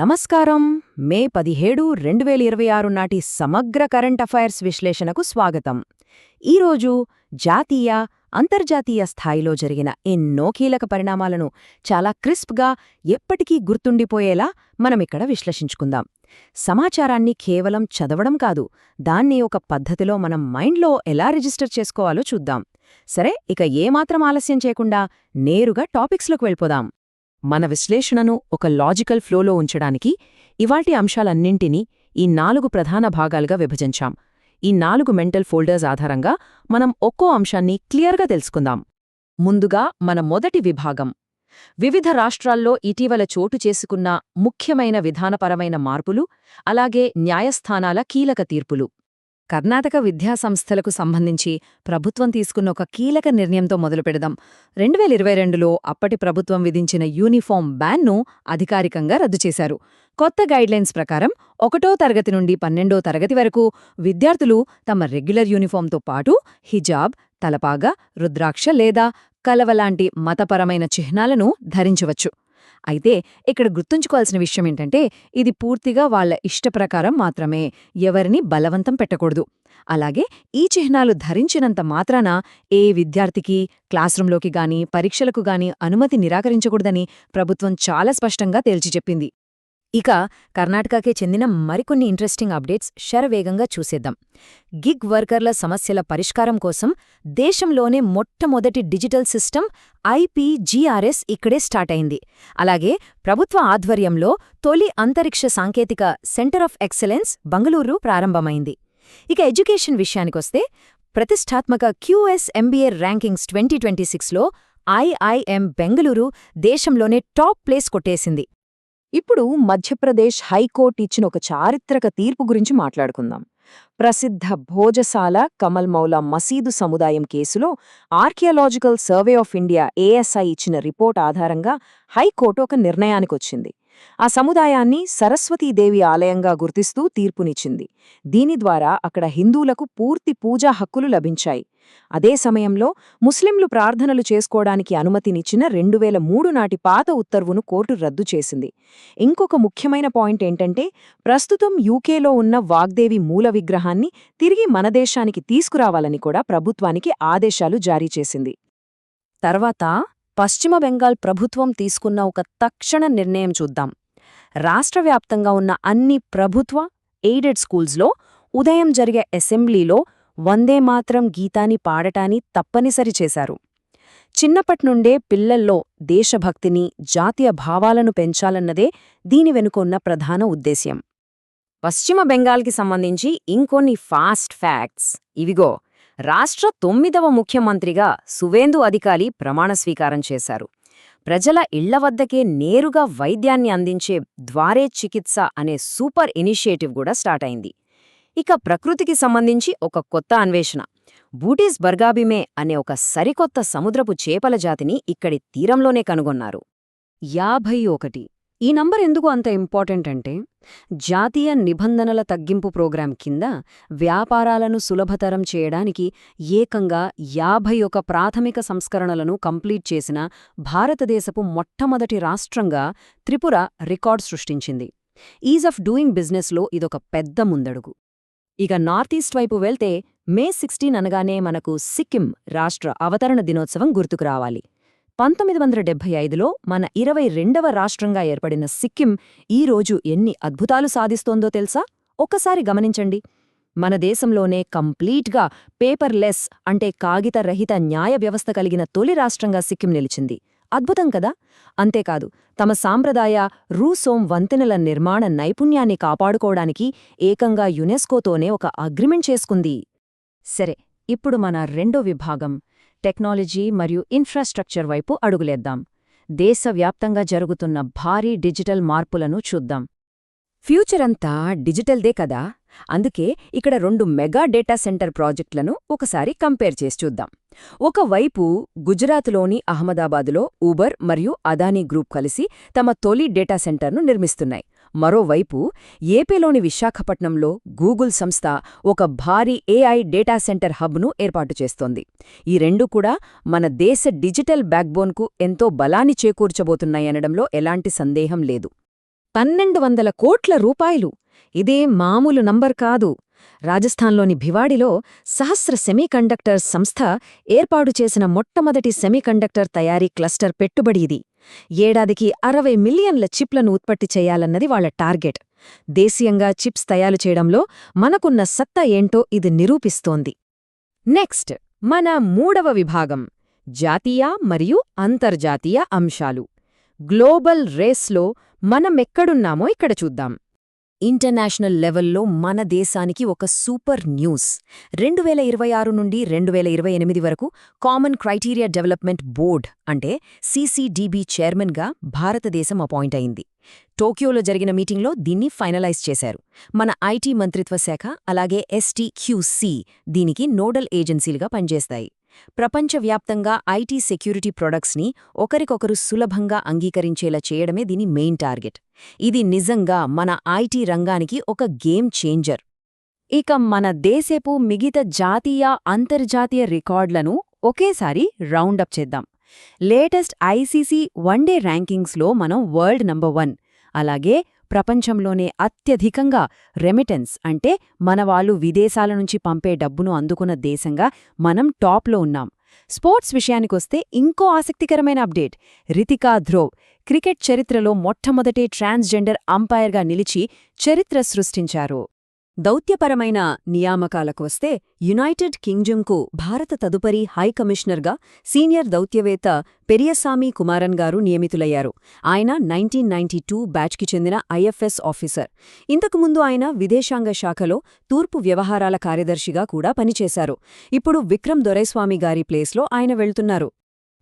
నమస్కారం. మే 17, 2026 నాటి సమగ్ర కరెంట్ అఫైర్స్ విశ్లేషణకు స్వాగతం. ఈరోజు జాతీయ, అంతర్జాతీయ స్థాయిలో జరిగిన ఎన్నో కీలక పరిణామాలను చాలా క్రిస్ప్గా, ఎప్పటికీ గుర్తుండిపోయేలా మనమిక్కడ విశ్లేషించుకుందాం. సమాచారాన్ని కేవలం చదవడం కాదు, దాన్ని ఒక పద్ధతిలో మనం మైండ్లో ఎలా రిజిస్టర్ చేసుకోవాలో చూద్దాం. సరే, ఇక ఏమాత్రం ఆలస్యం చేయకుండా నేరుగా టాపిక్స్లోకి వెళ్ళిపోదాం. మన విశ్లేషణను ఒక లాజికల్ ఫ్లోలో ఉంచడానికి ఇవాల్టి అంశాలన్నింటినీ ఈ 4 ప్రధాన భాగాలుగా విభజించాం. ఈ 4 మెంటల్ ఫోల్డర్స్ ఆధారంగా మనం ఒక్కో అంశాన్ని క్లియర్గా తెలుసుకుందాం. ముందుగా మన మొదటి విభాగం, వివిధ రాష్ట్రాల్లో ఇటీవల చోటు చేసుకున్న ముఖ్యమైన విధానపరమైన మార్పులు, అలాగే న్యాయస్థానాల కీలక తీర్పులు. కర్ణాటక విద్యాసంస్థలకు సంబంధించి ప్రభుత్వం తీసుకున్న ఒక కీలక నిర్ణయంతో మొదలుపెడదాం. 2022లో అప్పటి ప్రభుత్వం విధించిన యూనిఫామ్ బ్యాన్ను అధికారికంగా రద్దు చేశారు. కొత్త గైడ్లైన్స్ ప్రకారం 1వ తరగతి నుండి 12వ తరగతి వరకు విద్యార్థులు తమ రెగ్యులర్ యూనిఫామ్తో పాటు హిజాబ్, తలపాగా, రుద్రాక్ష లేదా కలవలాంటి మతపరమైన చిహ్నాలను ధరించవచ్చు. అయితే ఇక్కడ గుర్తుంచుకోవాల్సిన విషయమేంటంటే, ఇది పూర్తిగా వాళ్ల ఇష్టప్రకారం మాత్రమే, ఎవరిని బలవంతం పెట్టకూడదు. అలాగే ఈ చిహ్నాలు ధరించినంత మాత్రాన ఏ విద్యార్థికి క్లాస్రూంలోకి గానీ, పరీక్షలకు గానీ అనుమతి నిరాకరించకూడదని ప్రభుత్వం చాలా స్పష్టంగా తేల్చి చెప్పింది. ఇక కర్ణాటకకే చెందిన మరికొన్ని ఇంట్రెస్టింగ్ అప్డేట్స్ శరవేగంగా చూసేద్దాం. గిగ్ వర్కర్ల సమస్యల పరిష్కారం కోసం దేశంలోనే మొట్టమొదటి డిజిటల్ సిస్టమ్ IPGRS ఇక్కడే స్టార్ట్ అయింది. అలాగే ప్రభుత్వ ఆధ్వర్యంలో తొలి అంతరిక్ష సాంకేతిక సెంటర్ ఆఫ్ ఎక్సలెన్స్ బెంగళూరు ప్రారంభమైంది. ఇక ఎడ్యుకేషన్ విషయానికొస్తే ప్రతిష్టాత్మక QS MBA ర్యాంకింగ్స్ 2026లో IIM బెంగళూరు దేశంలోనే టాప్ ప్లేస్ కొట్టేసింది. ఇప్పుడు మధ్యప్రదేశ్ హైకోర్టు ఇచ్చిన ఒక చారిత్రక తీర్పు గురించి మాట్లాడుకుందాం. ప్రసిద్ధ భోజసాల కమల్ మౌలా మసీదు సముదాయం కేసులో archaeological survey of India ASI ఇచ్చిన రిపోర్ట్ ఆధారంగా హైకోర్టు ఒక నిర్ణయానికొచ్చింది. ఆ సముదాయాన్ని సరస్వతీదేవి ఆలయంగా గుర్తిస్తూ తీర్పునిచ్చింది. దీని ద్వారా అక్కడ హిందువులకు పూర్తి పూజా హక్కులు లభించాయి. అదే సమయంలో ముస్లింలు ప్రార్థనలు చేసుకోవడానికి అనుమతినిచ్చిన 2003 నాటి పాత ఉత్తర్వును కోర్టు రద్దు చేసింది. ఇంకొక ముఖ్యమైన పాయింట్ ఏంటంటే, ప్రస్తుతం యూకేలో ఉన్న వాగ్దేవి మూల విగ్రహాన్ని తిరిగి మన దేశానికి తీసుకురావాలని కూడా ప్రభుత్వానికి ఆదేశాలు జారీ చేసింది. తర్వాత పశ్చిమ బెంగాల్ ప్రభుత్వం తీసుకున్న ఒక తక్షణ నిర్ణయం చూద్దాం. రాష్ట్రవ్యాప్తంగా ఉన్న అన్ని ప్రభుత్వ ఎయిడెడ్ స్కూల్స్లో ఉదయం జరిగే అసెంబ్లీలో వందే మాత్రం గీతాన్ని పాడటాన్ని తప్పనిసరి చేశారు. చిన్నప్పట్నుండే పిల్లల్లో దేశభక్తిని, జాతీయ భావాలను పెంచాలన్నదే దీని వెనుకొన్న ప్రధాన ఉద్దేశ్యం. పశ్చిమ బెంగాల్కి సంబంధించి ఇంకొన్ని ఫాస్ట్ ఫ్యాక్ట్స్ ఇవిగో. రాష్ట్ర 9వ ముఖ్యమంత్రిగా సువేందు అధికారి ప్రమాణ స్వీకారం చేశారు. ప్రజల ఇళ్ల వద్దకే నేరుగా వైద్యాన్ని అందించే ద్వారే చికిత్స అనే సూపర్ ఇనిషియేటివ్ కూడా స్టార్ట్ అయింది. ఇక ప్రకృతికి సంబంధించి ఒక కొత్త అన్వేషణ. బూటీస్ బర్గాబిమే అనే ఒక సరికొత్త సముద్రపు చేపల జాతిని ఇక్కడి తీరంలోనే కనుగొన్నారు. 51. ఈ నంబర్ ఎందుకు అంత ఇంపార్టెంట్ అంటే, జాతీయ నిబంధనల తగ్గింపు ప్రోగ్రాం కింద వ్యాపారాలను సులభతరం చేయడానికి ఏకంగా 51 ప్రాథమిక సంస్కరణలను కంప్లీట్ చేసిన భారతదేశపు మొట్టమొదటి రాష్ట్రంగా త్రిపుర రికార్డ్ సృష్టించింది. ఈజ్ ఆఫ్ డూయింగ్ బిజినెస్లో ఇదొక పెద్ద ముందడుగు. ఇక నార్త్ ఈస్ట్ వైపు వెళ్తే మే 16 అనగానే మనకు సిక్కిం రాష్ట్ర అవతరణ దినోత్సవం గుర్తుకు రావాలి. 1975లో మన 22వ రాష్ట్రంగా ఏర్పడిన సిక్కిం ఈరోజు ఎన్ని అద్భుతాలు సాధిస్తోందో తెలుసా? ఒక్కసారి గమనించండి. మన దేశంలోనే కంప్లీట్గా పేపర్లెస్ అంటే కాగితరహిత న్యాయ వ్యవస్థ కలిగిన తొలి రాష్ట్రంగా సిక్కిం నిలిచింది. అద్భుతం కదా? అంతేకాదు, తమ సాంప్రదాయ రూసోం వంతెనల నిర్మాణ నైపుణ్యాన్ని కాపాడుకోవడానికి ఏకంగా యునెస్కోతోనే ఒక అగ్రిమెంట్ చేసుకుంది. సరే, ఇప్పుడు మన రెండో విభాగం, టెక్నాలజీ మరియు ఇన్ఫ్రాస్ట్రక్చర్ వైపు అడుగులేద్దాం. దేశవ్యాప్తంగా జరుగుతున్న భారీ డిజిటల్ మార్పులను చూద్దాం. ఫ్యూచర్ అంతా డిజిటల్దే కదా. అందుకే ఇక్కడ 2 మెగా డేటా సెంటర్ ప్రాజెక్టులను ఒకసారి కంపేర్ చేసి చూద్దాం. ఒకవైపు గుజరాత్లోని అహ్మదాబాదులో ఊబర్ మరియు అదానీ గ్రూప్ కలిసి తమ తొలి డేటా సెంటర్ను నిర్మిస్తున్నాయి. మరోవైపు ఏపీలోని విశాఖపట్నంలో గూగుల్ సంస్థ ఒక భారీ AI డేటా సెంటర్ హబ్ను ఏర్పాటు చేస్తోంది. ఈ రెండూ కూడా మన దేశ డిజిటల్ బ్యాక్బోన్కు ఎంతో బలాన్ని చేకూర్చబోతున్నాయనడంలో ఎలాంటి సందేహం లేదు. 1,200 కోట్ల రూపాయలు! ఇదే మామూలు నంబర్ కాదు. రాజస్థాన్లోని భివాడిలో సహస్ర సెమీకండక్టర్ సంస్థ ఏర్పాటు చేసిన మొట్టమొదటి సెమీకండక్టర్ తయారీ క్లస్టర్ పెట్టుబడి ఇది. ఏడాదికి 60 మిలియన్ల చిప్లను ఉత్పత్తి చేయాలన్నది వాళ్ల టార్గెట్. దేశీయంగా చిప్స్ తయారు చేయడంలో మనకున్న సత్తా ఏంటో ఇది నిరూపిస్తోంది. నెక్స్ట్, మన మూడవ విభాగం జాతీయ మరియు అంతర్జాతీయ అంశాలు. గ్లోబల్ రేస్లో మనమెక్కడున్నామో ఇక్కడ చూద్దాం. ఇంటర్నేషనల్ లెవెల్లో మన దేశానికి ఒక సూపర్ న్యూస్. 2026 నుండి 2028 వరకు కామన్ క్రైటీరియా డెవలప్మెంట్ బోర్డ్ అంటే CCDB చైర్మన్గా భారతదేశం అపాయింట్ అయింది. టోక్యోలో జరిగిన మీటింగ్లో దీన్ని ఫైనలైజ్ చేశారు. మన ఐటీ మంత్రిత్వ శాఖ అలాగే STQC దీనికి నోడల్ ఏజెన్సీలుగా పనిచేస్తాయి. ప్రపంచవ్యాప్తంగా ఐటీ సెక్యూరిటీ ప్రొడక్ట్స్ని ఒకరికొకరు సులభంగా అంగీకరించేలా చేయడమే దీని మెయిన్ టార్గెట్. ఇది నిజంగా మన ఐటీ రంగానికి ఒక గేమ్ చేంజర్. ఇక మన దేశపు మిగతా జాతీయ అంతర్జాతీయ రికార్డులను ఒకేసారి రౌండప్ చేద్దాం. లేటెస్ట్ ICC వన్డే ర్యాంకింగ్స్లో మనం వరల్డ్ నంబర్ 1. అలాగే ప్రపంచంలోనే అత్యధికంగా రెమిటెన్స్ అంటే మనవాళ్లు విదేశాల నుంచి పంపే డబ్బును అందుకున్న దేశంగా మనం టాప్లో ఉన్నాం. స్పోర్ట్స్ విషయానికొస్తే ఇంకో ఆసక్తికరమైన అప్డేట్. రితికా ధ్రువ్ క్రికెట్ చరిత్రలో మొట్టమొదటి ట్రాన్స్జెండర్ అంపైర్గా నిలిచి చరిత్ర సృష్టించారు. దౌత్యపరమైన నియామకాలకు వస్తే యునైటెడ్ కింగ్డమ్కు భారత తదుపరి హై కమిషనర్గా సీనియర్ దౌత్యవేత్త పెరియసామి కుమారన్ గారు నియమితులయ్యారు. ఆయన 1992 బ్యాచ్కి చెందిన IFS ఆఫీసర్. ఇంతకుముందు ఆయన విదేశాంగ శాఖలో తూర్పు వ్యవహారాల కార్యదర్శిగా కూడా పనిచేశారు. ఇప్పుడు విక్రమ్ దొరైస్వామి గారి ప్లేస్లో ఆయన వెళ్తున్నారు.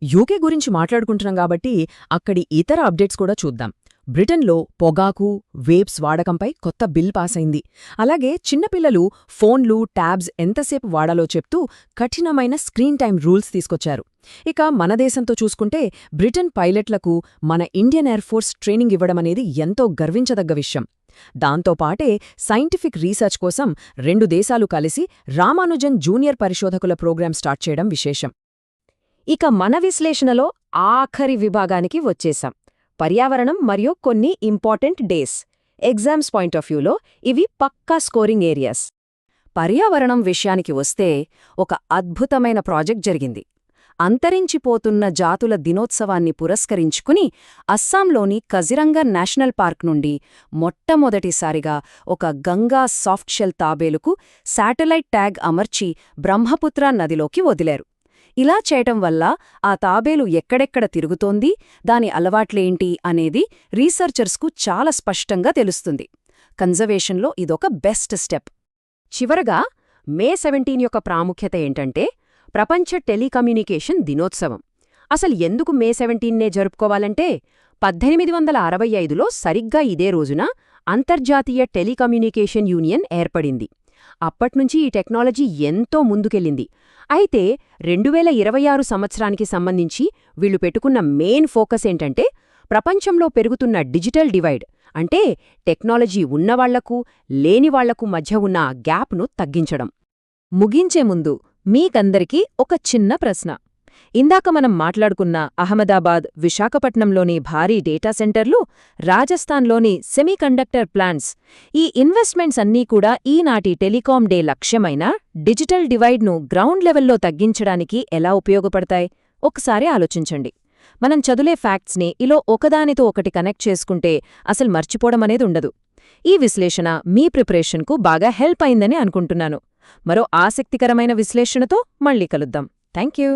యూకే గురించి మాట్లాడుకుంటున్నాం కాబట్టి అక్కడి ఇతర అప్డేట్స్ కూడా చూద్దాం. బ్రిటన్లో పొగాకు, వేప్స్ వాడకంపై కొత్త బిల్ పాసైంది. అలాగే చిన్నపిల్లలు ఫోన్లు, ట్యాబ్స్ ఎంతసేపు వాడాలో చెప్తూ కఠినమైన స్క్రీన్ టైం రూల్స్ తీసుకొచ్చారు. ఇక మన దేశంతో చూసుకుంటే బ్రిటన్ పైలట్లకు మన ఇండియన్ ఎయిర్ ఫోర్స్ ట్రైనింగ్ ఇవ్వడమనేది ఎంతో గర్వించదగ్గ విషయం. దాంతోపాటే సైంటిఫిక్ రీసెర్చ్ కోసం 2 దేశాలు కలిసి రామానుజన్ జూనియర్ పరిశోధకుల ప్రోగ్రాం స్టార్ట్ చేయడం విశేషం. ఇక మన విశ్లేషణలో ఆఖరి విభాగానికి వచ్చేశాం. పర్యావరణం మరియు కొన్ని important days. Exams point of వ్యూలో ఇవి పక్కా స్కోరింగ్ ఏరియాస్. పర్యావరణం విషయానికి వస్తే ఒక అద్భుతమైన ప్రాజెక్ట్ జరిగింది. అంతరించిపోతున్న జాతుల దినోత్సవాన్ని పురస్కరించుకుని అస్సాంలోని కజిరంగా నేషనల్ పార్క్ నుండి మొట్టమొదటిసారిగా ఒక గంగా సాఫ్ట్షెల్ తాబేలుకు శాటిలైట్ ట్యాగ్ అమర్చి బ్రహ్మపుత్ర నదిలోకి వదిలారు. ఇలా చేయటం వల్ల ఆ తాబేలు ఎక్కడెక్కడ తిరుగుతోంది, దాని అలవాట్లేంటి అనేది రీసెర్చర్స్కు చాలా స్పష్టంగా తెలుస్తుంది. కన్జర్వేషన్లో ఇదొక బెస్ట్ స్టెప్. చివరగా మే 17 యొక్క ప్రాముఖ్యత ఏంటంటే ప్రపంచ టెలికమ్యూనికేషన్ దినోత్సవం. అసలు ఎందుకు మే 17నే జరుపుకోవాలంటే 1865లో సరిగ్గా ఇదే రోజున అంతర్జాతీయ టెలికమ్యూనికేషన్ యూనియన్ ఏర్పడింది. అప్పట్నుంచి ఈ టెక్నాలజీ ఎంతో ముందుకెళ్ళింది. అయితే 2026 సంవత్సరానికి సంబంధించి వీళ్లు పెట్టుకున్న మెయిన్ ఫోకస్ ఏంటంటే ప్రపంచంలో పెరుగుతున్న డిజిటల్ డివైడ్, అంటే టెక్నాలజీ ఉన్నవాళ్లకు లేనివాళ్లకు మధ్య ఉన్న ఆ గ్యాప్ను తగ్గించడం. ముగించే ముందు మీకందరికీ ఒక చిన్న ప్రశ్న. ఇందాక మనం మాట్లాడుకున్న అహ్మదాబాద్, విశాఖపట్నంలోని భారీ డేటా సెంటర్లు, రాజస్థాన్లోని సెమీకండక్టర్ ప్లాంట్స్, ఈ ఇన్వెస్ట్మెంట్స్ అన్నీ కూడా ఈనాటి టెలికాం డే లక్ష్యమైన డిజిటల్ డివైడ్ను గ్రౌండ్ లెవెల్లో తగ్గించడానికి ఎలా ఉపయోగపడతాయి? ఒకసారి ఆలోచించండి. మనం చదువులే ఫ్యాక్ట్స్ని ఇలా ఒకదానితో ఒకటి కనెక్ట్ చేసుకుంటే అసలు మర్చిపోవడమనేది ఉండదు. ఈ విశ్లేషణ మీ ప్రిపరేషన్కు బాగా హెల్ప్ అయిందని అనుకుంటున్నాను. మరో ఆసక్తికరమైన విశ్లేషణతో మళ్ళీ కలుద్దాం. Thank you.